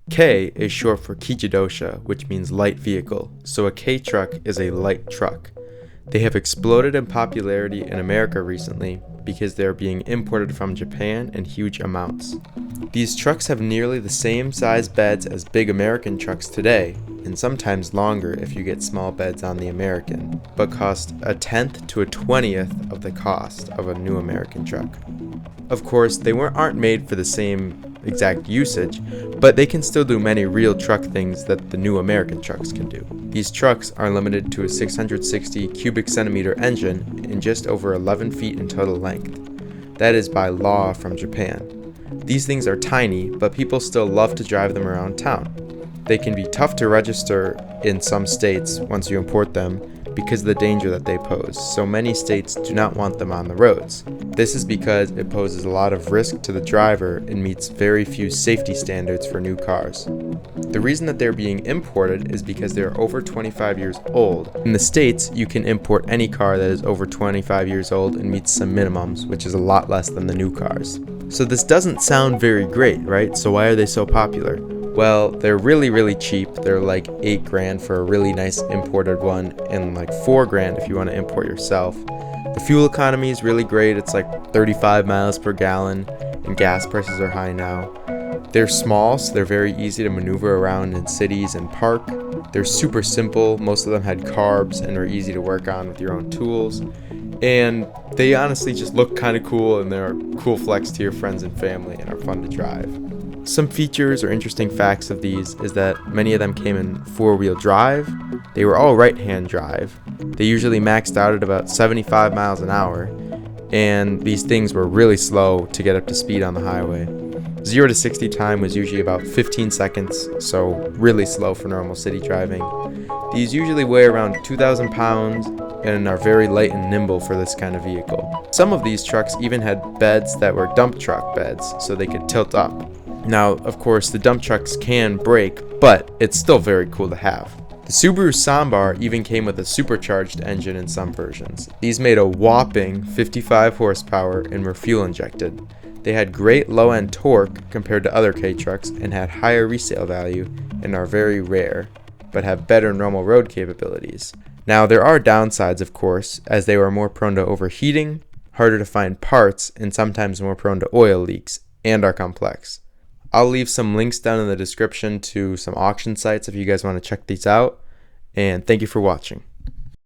K is short for Kijidosha, which means light vehicle, so a K truck is a light truck. They have exploded in popularity in America recently because they are being imported from Japan in huge amounts. These trucks have nearly the same size beds as big American trucks today, and sometimes longer if you get small beds on the American, but cost a tenth to a 20th of the cost of a new American truck. Of course, they aren't made for the same exact usage, but they can still do many real truck things that the new American trucks can do. These trucks are limited to a 660 cubic centimeter engine and just over 11 feet in total length. That is by law from Japan. These things are tiny, but people still love to drive them around town. They can be tough to register in some states once you import them because of the danger that they pose, so many states do not want them on the roads. This is because it poses a lot of risk to the driver and meets very few safety standards for new cars. The reason that they're being imported is because they're over 25 years old. In the States, you can import any car that is over 25 years old and meets some minimums, which is a lot less than the new cars. So this doesn't sound very great, right? So why are they so popular? Well, they're really cheap. They're like $8,000 for a really nice imported one and like $4,000 if you want to import yourself. The fuel economy is really great. It's like 35 miles per gallon and gas prices are high now. They're small, so they're very easy to maneuver around in cities and park. They're super simple. Most of them had carbs and are easy to work on with your own tools. And they honestly just look kind of cool and they're a cool flex to your friends and family and are fun to drive. Some features or interesting facts of these is that many of them came in four-wheel drive. They were all right-hand drive. They usually maxed out at about 75 miles an hour, and these things were really slow to get up to speed on the highway. 0 to 60 time was usually about 15 seconds, so really slow for normal city driving. These usually weigh around 2,000 pounds and are very light and nimble for this kind of vehicle. Some of these trucks even had beds that were dump truck beds, so they could tilt up. Now, of course, the dump trucks can break, but it's still very cool to have. The Subaru Sambar even came with a supercharged engine in some versions. These made a whopping 55 horsepower and were fuel injected. They had great low-end torque compared to other K trucks and had higher resale value and are very rare, but have better normal road capabilities. Now, there are downsides, of course, as they were more prone to overheating, harder to find parts, and sometimes more prone to oil leaks, and are complex. I'll leave some links down in the description to some auction sites if you guys want to check these out, and thank you for watching.